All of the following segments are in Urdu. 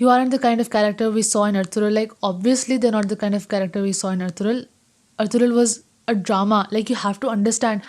you aren't the kind of character we saw in Arthural. Like, obviously they're not the kind of character we saw in Arthural. Arthural was a drama. Like, you have to understand.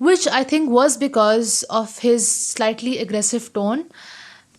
which I think was because of his slightly aggressive tone,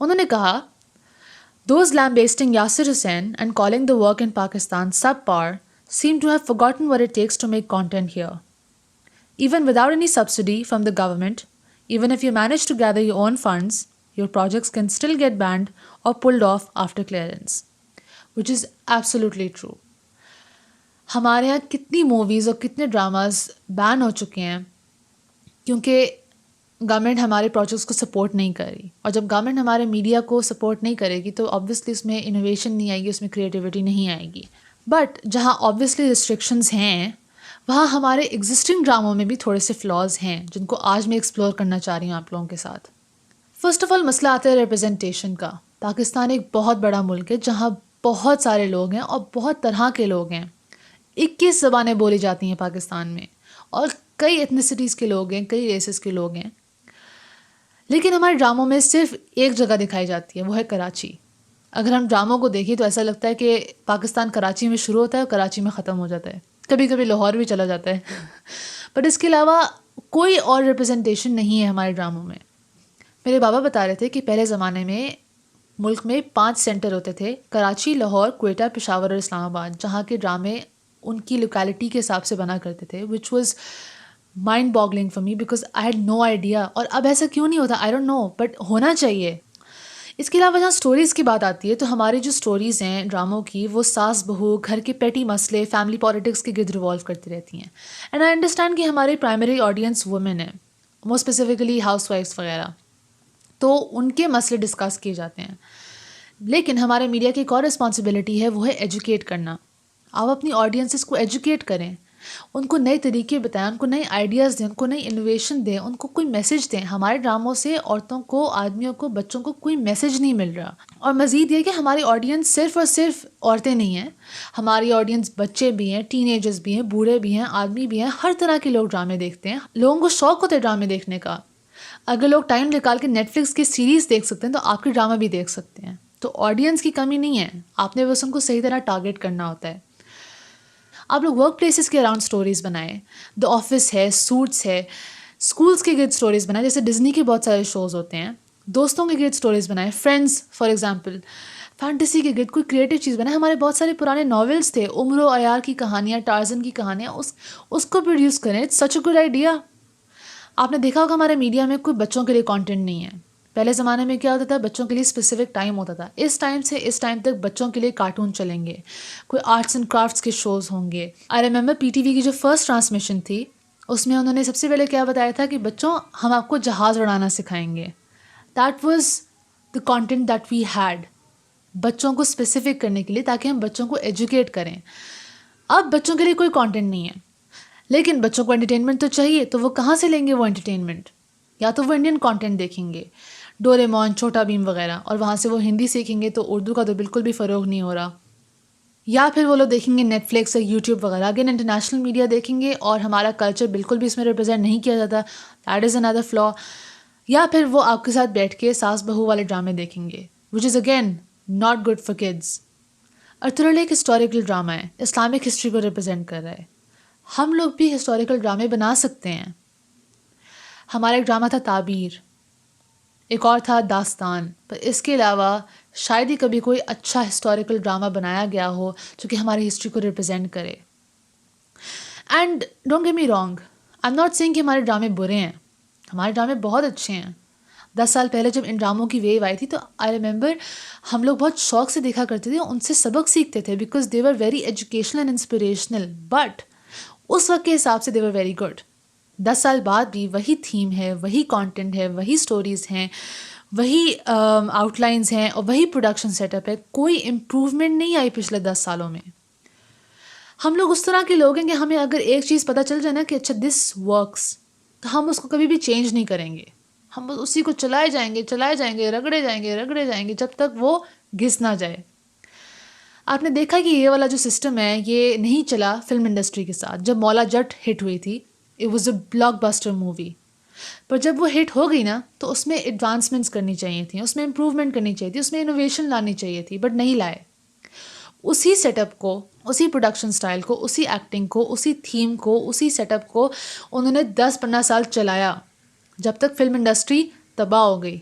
انہوں نے کہا those lambasting Yasir Hussain and calling the work in Pakistan subpar seem to have forgotten what it takes to make content here. Even without any subsidy from the government, even if you manage to gather your own funds, your projects can still get banned or pulled off after clearance, which is absolutely true. ہمارے یہاں کتنی موویز اور کتنے ڈراماز بین ہو چکے ہیں کیونکہ گورنمنٹ ہمارے پروجیکٹس کو سپورٹ نہیں کر رہی، اور جب گورنمنٹ ہمارے میڈیا کو سپورٹ نہیں کرے گی تو آبویسلی اس میں انوویشن نہیں آئے گی، اس میں کریٹیوٹی نہیں آئے گی. بٹ جہاں آبویسلی ریسٹرکشنز ہیں وہاں ہمارے ایگزسٹنگ ڈراموں میں بھی تھوڑے سے فلاز ہیں جن کو آج میں ایکسپلور کرنا چاہ رہی ہوں آپ لوگوں کے ساتھ. فرسٹ آف آل مسئلہ آتا ہے ریپرزنٹیشن کا. پاکستان ایک بہت بڑا ملک ہے جہاں بہت سارے لوگ ہیں اور بہت طرح کے لوگ ہیں. 21 زبانیں بولی جاتی ہیں پاکستان میں اور کئی ایتھنیسٹیز کے لوگ ہیں، کئی ریسز کے لوگ ہیں. لیکن ہمارے ڈراموں میں صرف ایک جگہ دکھائی جاتی ہے، وہ ہے کراچی. اگر ہم ڈراموں کو دیکھیں تو ایسا لگتا ہے کہ پاکستان کراچی میں شروع ہوتا ہے اور کراچی میں ختم ہو جاتا ہے، کبھی کبھی لاہور بھی چلا جاتا ہے. بٹ اس کے علاوہ کوئی اور ریپرزنٹیشن نہیں ہے ہمارے ڈراموں میں. میرے بابا بتا رہے تھے کہ پہلے زمانے میں ملک میں 5 سینٹر ہوتے تھے: کراچی، لاہور، کوئٹہ، پشاور اور اسلام آباد، جہاں کے ڈرامے ان کی لوکیلٹی کے حساب سے بنا کرتے تھے، which was mind boggling for me because I had no idea. اور اب ایسا کیوں نہیں ہوتا؟ آئی ڈونٹ نو، بٹ ہونا چاہیے. اس کے علاوہ جہاں اسٹوریز کی بات آتی ہے تو ہماری جو اسٹوریز ہیں ڈراموں کی وہ ساس بہو، گھر کے پیٹی مسئلے، فیملی پالیٹکس کے گرد ریوالو کرتی رہتی ہیں. اینڈ آئی انڈرسٹینڈ کہ ہماری پرائمری آڈینس وومن ہے، مور اسپیسیفکلی ہاؤس وائفس وغیرہ، تو ان کے مسئلے ڈسکس کیے جاتے ہیں. لیکن ہمارے میڈیا کی ایک اور رسپانسبلٹی ہے، وہ ہے ایجوکیٹ کرنا. آپ اپنی آڈینسز کو ایجوکیٹ کریں، ان کو نئے طریقے بتائیں، ان کو نئے آئیڈیاز دیں، ان کو نئی انوویشن دیں، ان کو کوئی میسج دیں. ہمارے ڈراموں سے عورتوں کو، آدمیوں کو، بچوں کو کوئی میسج نہیں مل رہا. اور مزید یہ کہ ہماری آڈینس صرف اور صرف عورتیں نہیں ہیں، ہماری آڈینس بچے بھی ہیں، ٹین ایجرز بھی ہیں، بوڑھے بھی ہیں، آدمی بھی ہیں، ہر طرح کے لوگ ڈرامے دیکھتے ہیں. لوگوں کو شوق ہوتا ہے ڈرامے دیکھنے کا. اگر لوگ ٹائم نکال کے نیٹ فلکس کی سیریز دیکھ سکتے ہیں تو آپ کے ڈرامہ بھی دیکھ سکتے ہیں. تو آڈینس کی کمی نہیں ہے، آپ نے بس ان کو صحیح طرح ٹارگیٹ کرنا ہوتا ہے. آپ لوگ ورک پلیسز کے اراؤنڈ اسٹوریز بنائیں، دا آفس ہے، سوٹس ہے، اسکولس کے گرد اسٹوریز بنائیں، جیسے ڈزنی کے بہت سارے شوز ہوتے ہیں. دوستوں کے گرد اسٹوریز بنائیں، فرینڈس فار ایگزامپل، فینٹیسی کے گرد کوئی کریٹیو چیز بنائیں. ہمارے بہت سارے پرانے ناولس تھے، عمر و عیار کی کہانیاں، ٹارزن کی کہانیاں، اس کو پروڈیوس کریں. It's such a good idea. آپ نے دیکھا ہوگا ہمارے میڈیا میں کوئی بچوں کے لیے کانٹینٹ نہیں ہے. پہلے زمانے میں کیا ہوتا تھا؟ بچوں کے لیے اسپیسیفک ٹائم ہوتا تھا، اس ٹائم سے اس ٹائم تک بچوں کے لیے کارٹون چلیں گے، کوئی آرٹس اینڈ کرافٹس کے شوز ہوں گے. I remember P T V کی جو فرسٹ ٹرانسمیشن تھی اس میں انہوں نے سب سے پہلے کیا بتایا تھا کہ بچوں ہم آپ کو جہاز اڑانا سکھائیں گے. That was the content that we had, بچوں کو اسپیسیفک کرنے کے لیے تاکہ ہم بچوں کو ایجوکیٹ کریں. اب بچوں کے لیے کوئی کانٹینٹ نہیں ہے، لیکن بچوں کو انٹرٹینمنٹ تو چاہیے، تو وہ کہاں سے لیں گے وہ انٹرٹینمنٹ؟ یا تو وہ انڈین کانٹینٹ دیکھیں گے، ڈوریمون، چھوٹا بھیم وغیرہ، اور وہاں سے وہ ہندی سیکھیں گے تو اردو کا تو بالکل بھی فروغ نہیں ہو رہا. یا پھر وہ لوگ دیکھیں گے نیٹ فلکس یا یوٹیوب وغیرہ، اگین انٹرنیشنل میڈیا دیکھیں گے اور ہمارا کلچر بالکل بھی اس میں ریپرزینٹ نہیں کیا جاتا. دیٹ از اندر فلا. یا پھر وہ آپ کے ساتھ بیٹھ کے ساس بہو والے ڈرامے دیکھیں گے، which is again not good for kids. Ertugrul ایک ہسٹوریکل ڈرامہ ہے، اسلامک ہسٹری کو ریپرزینٹ کر رہا ہے. ہم لوگ بھی ہسٹوریکل ڈرامے بنا سکتے ہیں. ہمارا ایک ڈرامہ تھا تعبیر، ایک اور تھا داستان، پر اس کے علاوہ شاید ہی کبھی کوئی اچھا ہسٹوریکل ڈرامہ بنایا گیا ہو جو کہ ہماری ہسٹری کو ریپرزینٹ کرے. And don't get me wrong, I am not saying کہ ہمارے ڈرامے برے ہیں، ہمارے ڈرامے بہت اچھے ہیں. 10 سال پہلے جب ان ڈراموں کی ویو آئی تھی تو آئی ریممبر ہم لوگ بہت شوق سے دیکھا کرتے تھے، ان سے سبق سیکھتے تھے because they were very educational and inspirational. But اس وقت کے حساب سے دے ور ویری گڈ. 10 سال بعد بھی وہی تھیم ہے، وہی کانٹینٹ ہے، وہی اسٹوریز ہیں، وہی آؤٹ لائنس ہیں اور وہی پروڈکشن سیٹ اپ ہے. کوئی امپروومنٹ نہیں آئی پچھلے 10 سالوں میں. ہم لوگ اس طرح کے لوگ ہیں کہ ہمیں اگر ایک چیز پتہ چل جائے نا کہ اچھا دس ورکس، تو ہم اس کو کبھی بھی چینج نہیں کریں گے. ہم بس اسی کو چلائے جائیں گے، رگڑے جائیں گے جب تک وہ گھس نہ جائے. آپ نے دیکھا کہ یہ والا جو سسٹم ہے یہ نہیں چلا فلم انڈسٹری کے ساتھ. جب مولا جٹ ہٹ ہوئی تھی، it was a blockbuster movie, پر جب وہ ہٹ ہو گئی نا تو اس میں ایڈوانسمنٹس کرنی چاہیے تھیں، اس میں امپروومنٹ کرنی چاہیے تھی، اس میں انوویشن لانی چاہیے تھی، بٹ نہیں لائے. اسی سیٹ اپ کو، اسی پروڈکشن سٹائل کو، اسی ایکٹنگ کو، اسی تھیم کو، اسی سیٹ اپ کو انہوں نے 10-15 سال چلایا جب تک فلم انڈسٹری تباہ ہو گئی.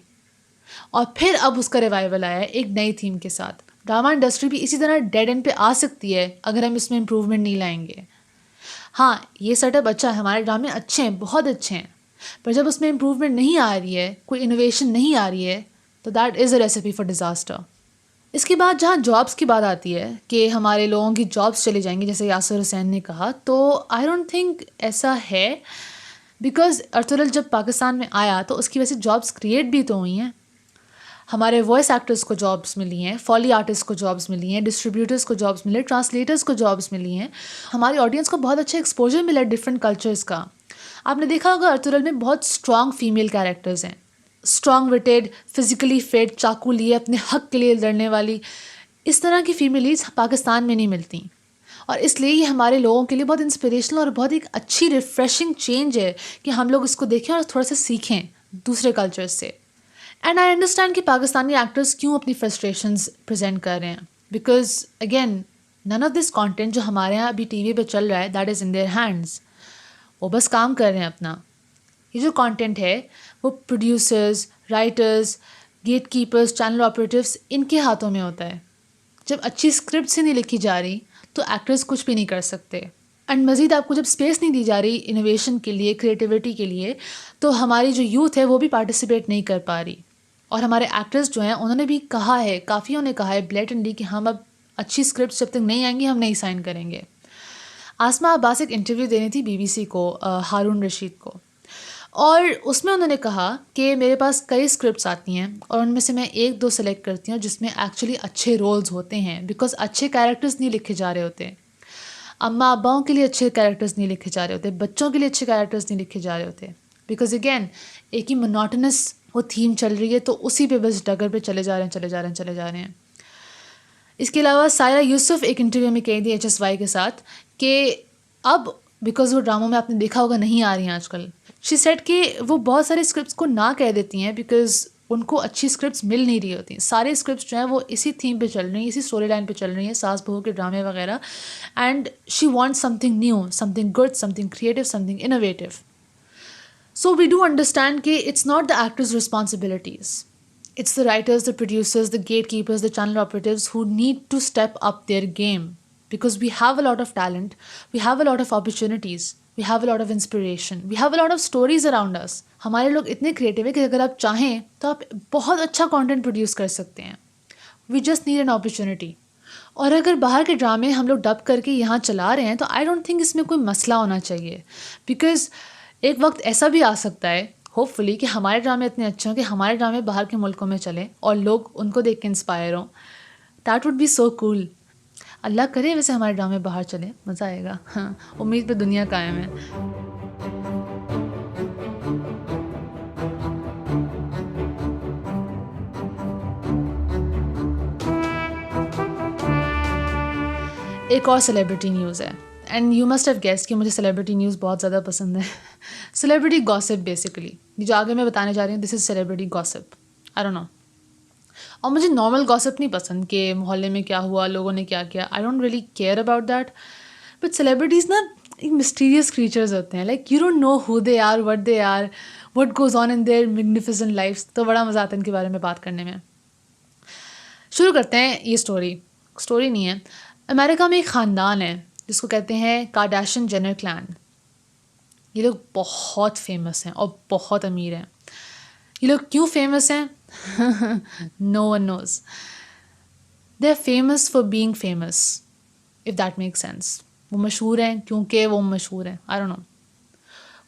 اور پھر اب اس کا ریوائول آیا ہے ایک نئی تھیم کے ساتھ. ڈرامہ انڈسٹری بھی اسی طرح ڈیڈ اینڈ پہ آ سکتی ہے اگر ہم اس میں امپروومنٹ نہیں لائیں گے. ہاں یہ سیٹ اپ اچھا ہے, ہمارے ڈرامے اچھے ہیں, بہت اچھے ہیں, پر جب اس میں امپروومنٹ نہیں آ رہی ہے, کوئی انوویشن نہیں آ رہی ہے, تو that is a recipe for disaster. اس کے بعد جہاں جابس کی بات آتی ہے کہ ہمارے لوگوں کی جابس چلی جائیں گی جیسے یاسر حسین نے کہا, تو آئی ڈونٹ تھنک ایسا ہے, بیکاز ارطغرل جب پاکستان میں آیا تو اس کی وجہ سے جابس کریٹ بھی تو ہوئی ہیں. ہمارے وائس ایکٹرس کو جابس ملی ہیں, فولی آرٹسٹ کو جابس ملی ہیں, ڈسٹریبیوٹرس کو جابس ملے, ٹرانسلیٹرس کو جابس ملی ہیں. ہماری آڈینس کو بہت اچھا ایکسپوجر ملا ڈفرینٹ کلچرس کا. آپ نے دیکھا ہوگا ارطغرل میں بہت اسٹرانگ فیمیل کیریکٹرز ہیں, اسٹرانگ وٹیڈ, فزیکلی فٹ, چاقو لیے اپنے حق کے لیے لڑنے والی. اس طرح کی فیمیل لیڈس پاکستان میں نہیں ملتی, اور اس لیے یہ ہمارے لوگوں کے لیے بہت انسپریشنل اور بہت ایک اچھی ریفریشنگ چینج ہے کہ ہم لوگ اس کو دیکھیں اور تھوڑا سا سیکھیں دوسرے کلچرز سے. اینڈ آئی انڈرسٹینڈ کہ پاکستانی ایکٹرس کیوں اپنی فرسٹریشنز پریزنٹ کر رہے ہیں, because again none of this content جو ہمارے یہاں ابھی ٹی وی پہ چل رہا ہے that is in their hands. وہ بس کام کر رہے ہیں اپنا. یہ جو کانٹینٹ ہے وہ producers, writers, gatekeepers, channel operators, ان کے ہاتھوں میں ہوتا ہے. جب اچھی اسکرپٹ سے نہیں لکھی جا رہی تو ایکٹرز کچھ بھی نہیں کر سکتے. اینڈ مزید آپ کو جب اسپیس نہیں دی جا رہی انوویشن کے لیے, کریٹیوٹی کے لیے, تو ہماری جو یوتھ ہے وہ بھی پارٹیسپیٹ نہیں کر پا رہی. اور ہمارے ایکٹرز جو ہیں انہوں نے بھی کہا ہے, کافیوں نے کہا ہے بلیٹنٹلی کہ ہم اب اچھی اسکرپٹ جب تک نہیں آئیں گی ہم نہیں سائن کریں گے. آسما عباس ایک انٹرویو دینی تھی بی بی سی کو, ہارون رشید کو, اور اس میں انہوں نے کہا کہ میرے پاس کئی اسکرپٹس آتی ہیں اور ان میں سے میں ایک دو سلیکٹ کرتی ہوں جس میں ایکچولی اچھے رولز ہوتے ہیں, بیکاز اچھے کیریکٹرز نہیں لکھے جا رہے ہوتے. اماں اباؤں کے لیے اچھے کیریکٹرز نہیں لکھے جا رہے ہوتے, بچوں کے لیے اچھے کیریکٹرز نہیں لکھے جا رہے ہوتے, بیکاز اگین ایک ہی منوٹنس وہ تھیم چل رہی ہے تو اسی پہ بس ڈگر پہ چلے جا رہے ہیں. اس کے علاوہ سائرہ یوسف ایک انٹرویو میں کہی تھی HSY کے ساتھ کہ اب بیکاز وہ ڈراموں میں آپ نے دیکھا ہوگا نہیں آ رہی ہیں آج کل, شی سیڈ کہ وہ بہت سارے اسکرپٹس کو نہ کہہ دیتی ہیں بیکاز ان کو اچھی اسکرپٹس مل نہیں رہی ہوتی. سارے اسکرپٹس جو ہیں وہ اسی تھیم پہ چل رہی ہیں, اسی اسٹوری لائن پہ چل رہی ہیں, ساس بہو کے ڈرامے وغیرہ. And she want some thing new, some thing good, some thing creative, some thing innovative. So we do understand کہ it's not the actors' responsibilities. It's the writers, the producers, the gatekeepers, the channel operatives who need to step up their game, because we have a lot of talent, we have a lot of opportunities, we have a lot of inspiration, we have a lot of stories around us. ہمارے لوگ اتنے کریٹیو ہیں کہ اگر آپ چاہیں تو آپ بہت اچھا کانٹینٹ پروڈیوس کر سکتے ہیں. We just need an opportunity. اور اگر باہر کے ڈرامے ہم لوگ ڈب کر کے یہاں چلا رہے ہیں تو آئی ڈونٹ تھنک اس میں کوئی مسئلہ ہونا چاہیے, بیکاز ایک وقت ایسا بھی آ سکتا ہے ہوپ فلی کہ ہمارے ڈرامے اتنے اچھے ہوں کہ ہمارے ڈرامے باہر کے ملکوں میں چلیں اور لوگ ان کو دیکھ کے انسپائر ہوں. دیٹ وڈ بی سو کول. اللہ کرے ویسے ہمارے ڈرامے باہر چلیں, مزہ آئے گا. ہاں, امید پہ دنیا قائم ہے. ایک اور سیلیبریٹی نیوز ہے, and you must have guess کہ مجھے سیلیبریٹی نیوز بہت زیادہ پسند ہے. سیلیبریٹی گاسپ بیسیکلی, یہ جو آگے میں بتانے جا رہی ہوں دس از سیلیبریٹی گاسپ. آئی ڈونٹ نو, اور مجھے نارمل گاسپ نہیں پسند کہ محلے میں کیا ہوا, لوگوں نے کیا کیا. I don't really care about that. But celebrities نا ایک مسٹیریس کریچرز ہوتے ہیں, like you don't know who they are, what they are, what goes on in their magnificent lives. تو بڑا مزہ آتا ہے ان کے بارے میں بات کرنے میں. شروع کرتے ہیں. یہ اسٹوری نہیں ہے. امریکہ میں ایک خاندان ہے جس کو کہتے ہیں کارڈیشین جینر کلان. یہ لوگ بہت فیمس ہیں اور بہت امیر ہیں. یہ لوگ کیوں فیمس ہیں؟ No one knows. They are famous for being famous, if that make sense. وہ مشہور ہیں کیونکہ وہ مشہور ہیں. آئی ڈونٹ نو.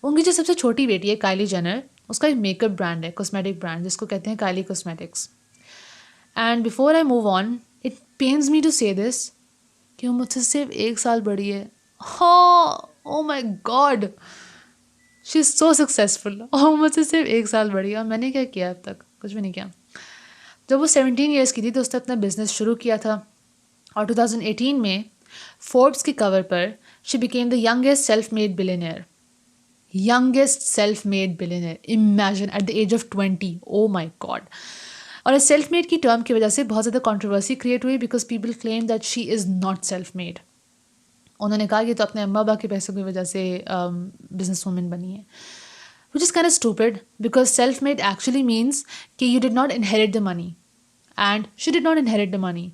ان کی جو سب سے چھوٹی بیٹی ہے کائلی جینر, اس کا ایک میک اپ برانڈ ہے, کاسمیٹک برانڈ, جس کو کہتے ہیں Kylie Cosmetics. And before I move on, it pains me to say this کہ وہ مجھ سے صرف 1 سال بڑی ہے. ہاں, او my God, she is so successful. اور مجھ سے صرف 1 سال بڑی ہے, اور میں نے کیا کیا اب تک؟ کچھ بھی نہیں کیا. جب وہ 17 ایئرس کی تھی تو اس نے اپنا بزنس شروع کیا تھا, اور 2018 میں فوربس کے کور پر she became the youngest self made billionaire. Youngest self made billionaire, imagine, at the age of 20. Oh my god. اور اس سیلف میڈ کی ٹرم کی وجہ سے بہت زیادہ کنٹروورسی کریٹ ہوئی, because people claim that she is not self made. انہوں نے کہا کہ تو اپنے اماں ابا کے پیسوں کی وجہ سے بزنس وومن بنی ہے. which is kind of stupid because self-made actually means کہ you did not inherit the money and she did not inherit the money.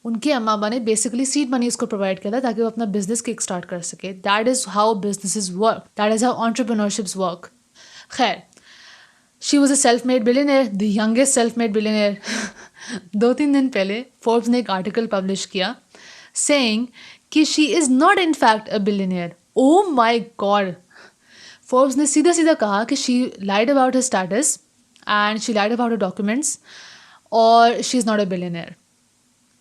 ان کے اماں ابا نے بیسکلی سیڈ منی اس کو پرووائڈ کیا تھا تاکہ وہ اپنا بزنس کک اسٹارٹ کر سکے. That is how businesses work, that is how entrepreneurships work. خیر, she was a self made billionaire, the youngest self made billionaire. 2-3 دن پہلے فوربس نے ایک آرٹیکل پبلش کیا سیئنگ کہ she is not in fact a billionaire. Oh my god. Forbes نے سیدھا سیدھا کہا کہ she lied about her status and she lied about her documents اور she is not a billionaire.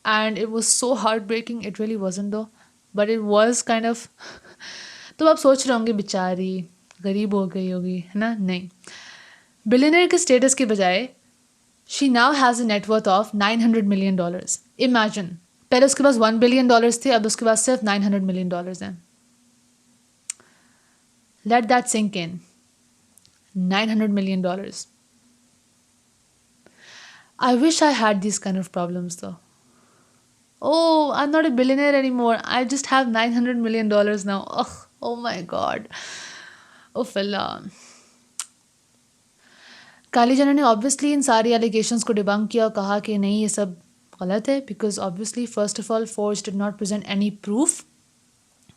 And it was so heartbreaking. It really wasn't though, but it was kind of. تو آپ سوچ رہے ہوں گے بیچاری غریب ہو گئی ہوگی, ہے نا. نہیں, بلینئر کے اسٹیٹس کے بجائے she now has a net worth of $900 million. Imagine, پہلے اس کے پاس $1 billion تھے, اب اس کے پاس صرف $900 million ہیں. Let that sink in. $900 million. I wish I had these kind of problems though. Oh, I'm not a billionaire anymore. I just have $900 million now. Oh my God. Oh Allah. Kylie Jenner نے آبویسلی ان ساری ایلیگیشنس کو ڈیبنک کیا اور کہا کہ نہیں یہ سب غلط ہے because obviously first of all Forbes did not present any proof,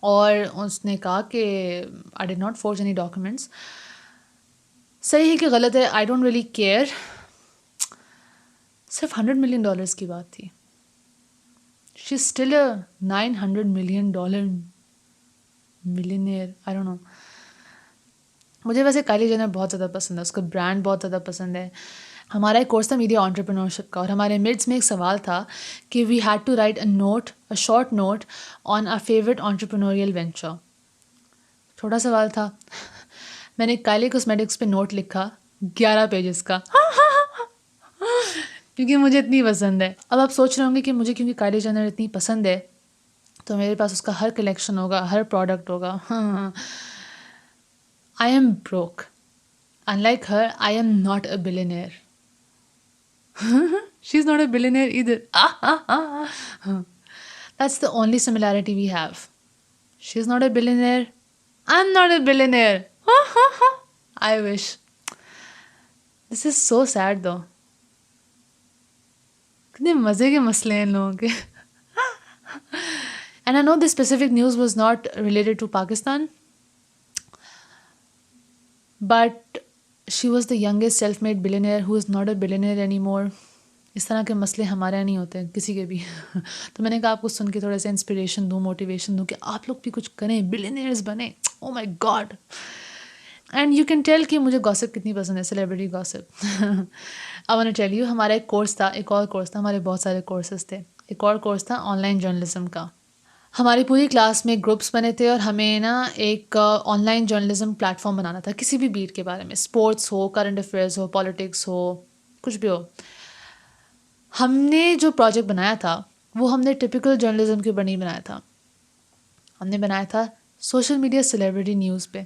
اور اس نے کہا کہ I did not forge any documents. صحیح ہے کہ غلط ہے, آئی ڈونٹ ریئلی کیئر. صرف $100 million کی بات تھی. She is still a $900 million millionaire. I don't know. مجھے ویسے کائلی جینر بہت زیادہ پسند ہے, اس کا برانڈ بہت زیادہ پسند ہے. ہمارا ایک کورس تھا میڈیا انٹرپرینورشپ کا, اور ہمارے مڈس میں ایک سوال تھا کہ we had to write a short note on our favourite entrepreneurial venture. چھوٹا سوال تھا. میں نے کائلی کاسمیٹکس پہ نوٹ لکھا 11 پیجز کا کیونکہ مجھے اتنی پسند ہے. اب آپ سوچ رہے ہوں گے کہ مجھے کیونکہ کائلی جینر اتنی پسند ہے تو میرے پاس اس کا ہر کلیکشن ہوگا, ہر پروڈکٹ ہوگا. I am broke. Unlike her, I am not a billionaire. She's not a billionaire either. That's the only similarity we have. She's not a billionaire. I'm not a billionaire. I wish. This is so sad though. کتنے مزے کے مسئلے ہیں ان لوگوں کے. And I know this specific news was not related to Pakistan. But she was the youngest self-made billionaire who is not a billionaire anymore. اس طرح کے مسئلے ہمارے یہاں نہیں ہوتے کسی کے بھی. تو میں نے کہا آپ کو سن کے تھوڑا سا انسپریشن دوں, موٹیویشن دوں کہ آپ لوگ بھی کچھ کریں, بلینئرز بنیں. Oh my god. And you can tell کہ مجھے گاسپ کتنی پسند ہے, celebrity gossip. I want to tell you, ہمارا ایک کورس تھا, ایک اور کورس تھا, ہمارے بہت سارے کورسز تھے. ایک اور کورس تھا آن لائن جرنلزم کا. ہماری پوری کلاس میں گروپس بنے تھے اور ہمیں نا ایک online journalism platform بنانا تھا کسی بھی بیٹ کے بارے میں, اسپورٹس ہو, کرنٹ افیئرس ہو, پالیٹکس ہو, کچھ بھی ہو. ہم نے جو پروجیکٹ بنایا تھا وہ ہم نے ٹپیکل جرنلزم کے اوپر نہیں بنایا تھا. ہم نے بنایا تھا سوشل میڈیا سیلیبریٹی نیوز پہ.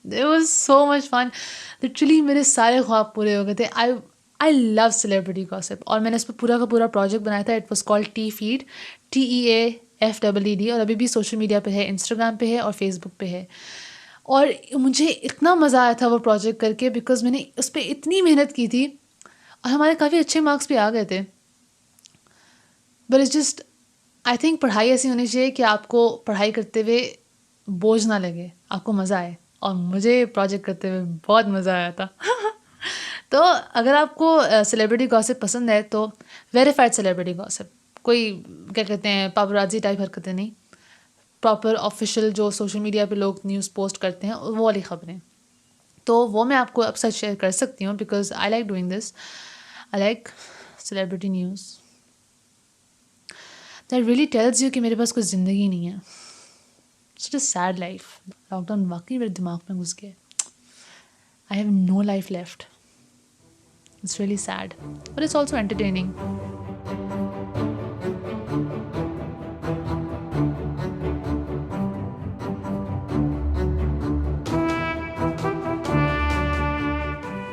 It was so much fun. Literally میرے سارے خواب پورے ہو گئے تھے. I love celebrity gossip. اور میں نے اس پہ پورا کا پورا پروجیکٹ بنایا تھا. It was called T-Feed, TEAFEED, اور ابھی بھی سوشل میڈیا پہ ہے, انسٹاگرام پہ ہے اور فیس بک پہ ہے. اور مجھے اتنا مزہ آیا تھا وہ پروجیکٹ کر کے بیکاز میں نے اس پہ اتنی محنت کی تھی اور ہمارے کافی اچھے مارکس بھی آ گئے تھے. But it's just I think پڑھائی ایسی ہونی چاہیے کہ آپ کو پڑھائی کرتے ہوئے بوجھ نہ لگے, آپ کو مزہ آئے. اور مجھے پروجیکٹ کرتے ہوئے بہت مزہ آیا تھا. تو اگر آپ کو سیلیبریٹی گاسپ پسند ہے تو ویریفائڈ سیلیبریٹی گاسپ, کوئی کیا کہتے ہیں پاپرازی ٹائپ حرکتیں نہیں, پراپر آفیشیل جو سوشل میڈیا پہ لوگ نیوز پوسٹ کرتے ہیں وہ والی خبریں, تو وہ میں آپ کو اکثر شیئر کر سکتی ہوں because I like doing this. I like celebrity news. That really tells you کہ میرے پاس کوئی زندگی نہیں ہے. سچ اے سیڈ لائف. لاک ڈاؤن واقعی میرے دماغ میں گھس گیا. I have no life left. It's really sad, but it's also entertaining.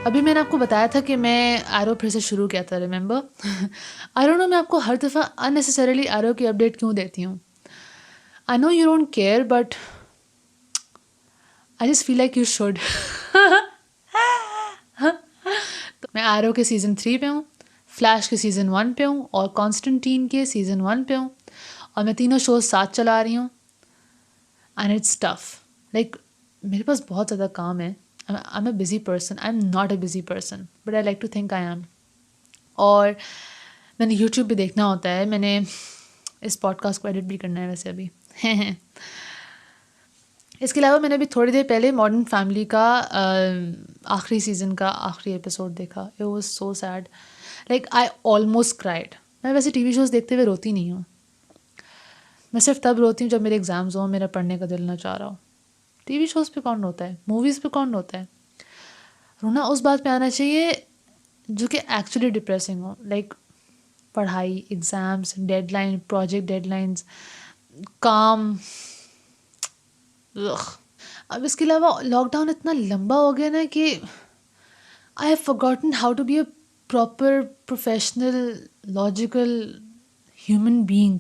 ابھی میں نے آپ کو بتایا تھا کہ میں ایرو پھر سے شروع کیا تھا, ریممبر؟ I don't know میں آپ کو ہر دفعہ unnecessarily ایرو کی اپڈیٹ کیوں دیتی ہوں. I know you don't care, but I just feel like you should. میں ایرو کے سیزن 3 پہ ہوں، فلیش کے سیزن 1 پہ ہوں اور کانسٹنٹین کے سیزن 1 پہ ہوں، اور میں تینوں شوز ساتھ چلا رہی ہوں. And it's tough. لائک میرے پاس بہت زیادہ کام ہے. I am a busy person. I am not a busy person but I like to think I am. اور میں نے یوٹیوب بھی دیکھنا ہوتا ہے. میں نے اس پوڈ کاسٹ کو ایڈٹ بھی کرنا ہے ویسے ابھی. اس کے علاوہ میں نے ابھی تھوڑی دیر پہلے ماڈرن فیملی کا آخری سیزن کا آخری ایپیسوڈ دیکھا. It was so sad. Like I almost cried. میں ویسے ٹی وی شوز دیکھتے ہوئے روتی نہیں ہوں. میں صرف تب روتی ہوں جب میرے ایگزامز ہوں، میرا پڑھنے کا دل نہ چاہ رہا ہو. ٹی وی شوز پہ کون روتا ہے؟ موویز پہ کون روتا ہے؟ رونا اس بات پہ آنا چاہیے جو کہ ایکچولی ڈپریسنگ ہو. لائک پڑھائی، exams, deadline, project deadlines, کام. اب اس کے علاوہ لاک ڈاؤن اتنا لمبا ہو گیا نا کہ I have forgotten how to be a proper professional logical human being.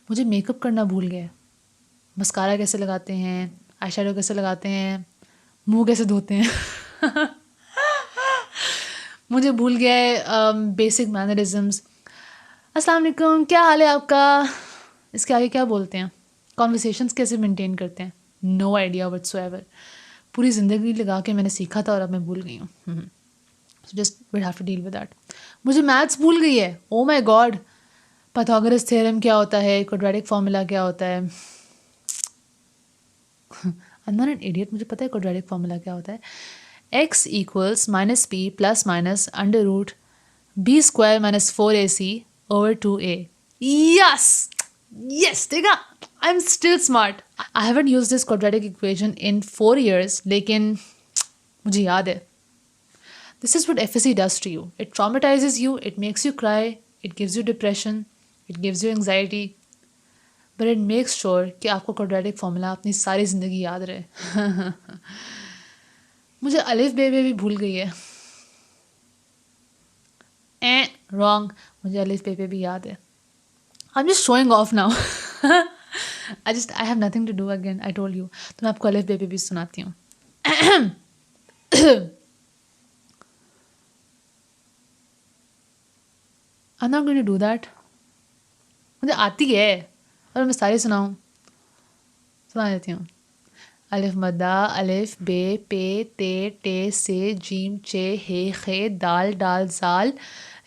مجھے میک اپ کرنا بھول گیا. مسکارا کیسے لگاتے ہیں، آئی شیڈو کیسے لگاتے ہیں، منہ کیسے دھوتے ہیں. مجھے بھول گیا ہے بیسک مینرزمس. السلام علیکم، کیا حال ہے آپ کا؟ اس کے آگے کیا بولتے ہیں؟ کانورسیشنس کیسے مینٹین کرتے ہیں؟ No idea what's ever. پوری زندگی لگا کے میں نے سیکھا تھا اور اب میں بھول گئی ہوں. Just we have to deal with that. مجھے میتھس بھول گئی ہے. Oh my God. پائتھاگورس تھیورم کیا ہوتا ہے، کوڈریٹک فارمولا کیا ہوتا ہے. I'm not an idiot. مجھے پتہ ہے کوڈریٹک فارمولا کیا ہوتا ہے. x equals minus p plus minus under root b square minus 4ac over 2a. Yes! Yes! دیکھا, I'm still smart. I haven't used this quadratic equation in 4 years, لیکن مجھے یاد ہے. This is what FSC does to you. It traumatizes you, it makes you cry, it gives you depression, it gives you anxiety. But it makes sure کہ آپ کو کوڈریٹک فارمولا اپنی ساری زندگی یاد رہے. مجھے الف بے بھی بھول گئی ہے. رانگ. مجھے الف بے بھی یاد ہے. I'm just showing off now. I have nothing to do again. I told you. تو میں آپ کو الف بے بھی سناتی ہوں. I'm not going to do that. مجھے آتی ہے اور میں ساری سنا دیتی ہوں. الف مدہ الف بے پے تے ٹے سے جیم چے ہے خے دال ڈال زال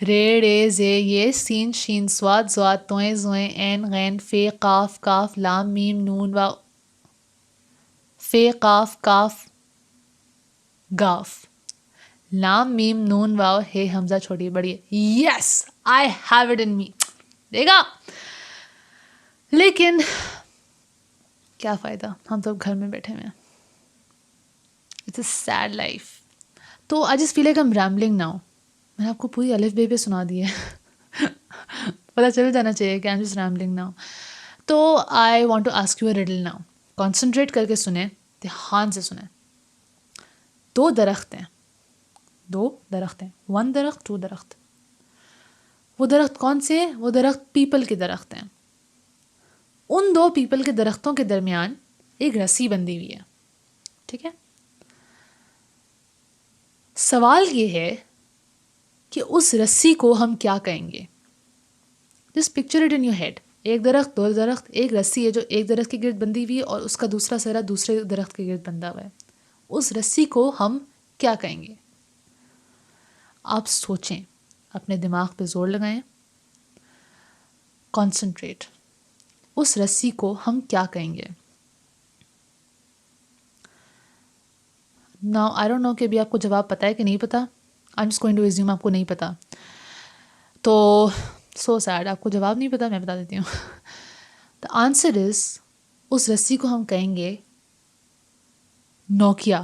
رے رے زے یہ سین شین سواد زواد توئیں زوئیں عین غین فے قاف کاف لام میم نون واو فے قاف کاف گاف لام میم نون واو ہے حمزہ چھوٹی بڑی. یس آئی ہیو اٹ ان می. دیکھا. لیکن کیا فائدہ، ہم تو اب گھر میں بیٹھے ہوئے ہیں. It's a sad life. تو I just feel like I am rambling now. میں نے آپ کو پوری الف بے سنا دی ہے. پتہ چل جانا چاہیے کہ I am just rambling now. تو I want to ask you a riddle now. Concentrate کر کے سنیں، دھیان سے سنیں. 2 درخت ہیں. 1 درخت 2 درخت. وہ درخت کون سے ہیں؟ وہ درخت پیپل کے درخت ہیں. ان 2 پیپل کے درختوں کے درمیان ایک رسی بندھی ہوئی ہے. ٹھیک ہے. سوال یہ ہے کہ اس رسی کو ہم کیا کہیں گے. Just picture it in your head. ایک درخت، 2 درخت، ایک رسی ہے جو ایک درخت کے گرد بندھی ہوئی ہے اور اس کا دوسرا سرا دوسرے درخت کے گرد بندھا ہوا ہے. اس رسی کو ہم کیا کہیں گے؟ آپ سوچیں، اپنے دماغ پہ زور لگائیں. کانسنٹریٹ. اس رسی کو ہم کیا کہیں گے؟ ناؤ آئی ڈونٹ نو کہ ابھی آپ کو جواب پتہ ہے کہ نہیں پتہ. I am just going to assume آپ کو نہیں پتہ. تو سو سیڈ. آپ کو جواب نہیں پتہ، میں بتا دیتی ہوں. دا آنسر از، اس رسی کو ہم کہیں گے Nokia.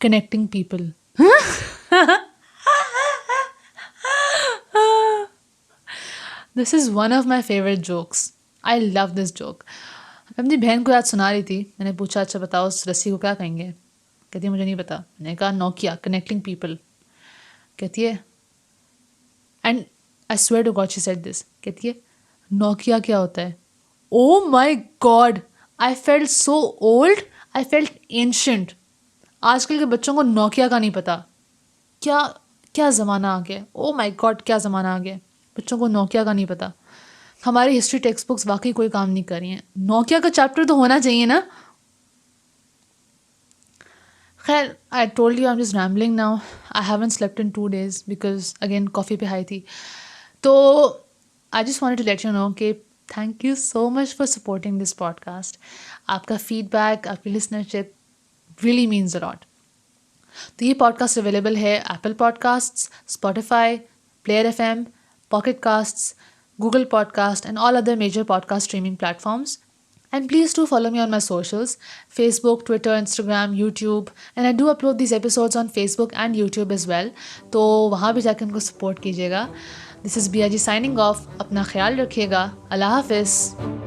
Connecting people. This is one of my favourite jokes. I love this joke. میں اپنی بہن کو یاد سنا رہی تھی. میں نے پوچھا اچھا بتاؤ اس رسی کو کیا کہیں گے؟ کہتی ہے مجھے نہیں پتا. میں نے کہا نوکیا، کنیکٹنگ پیپل. کہتی ہے and I swear to god she said this. کہتی ہے نوکیا کیا ہوتا ہے؟ Oh my god, I felt so old, I felt ancient. آج کل کے بچوں کو نوکیا کا نہیں پتا. کیا کیا زمانہ آ گیا، او مائی گاڈ کیا زمانہ آ گیا. بچوں کو نوکیا کا نہیں پتہ. ہماری ہسٹری ٹیکسٹ بکس واقعی کوئی کام نہیں کر رہی ہیں. نوکیا کا چیپٹر تو ہونا چاہیے نا. خیر I told you I am just rambling now. I haven't slept in 2 days because again coffee پہ ہائی تھی. تو I just want to let you know کہ thank you so much for supporting this podcast. آپ کا فیڈ بیک، آپ کی listenership really means a lot. تو یہ پوڈ کاسٹ اویلیبل ہے Apple Podcasts, Spotify, Player F M, Pocket Casts, Google pod cost and all other major podcast streaming platforms. And please do follow me on my socials: Facebook, Twitter, Instagram, YouTube. And I do upload these episodes on Facebook and YouTube as well. تو وہاں بھی جا کے ان کو سپورٹ کیجیے گا. This is BRG signing off. اپنا خیال رکھیے گا. اللہ حافظ.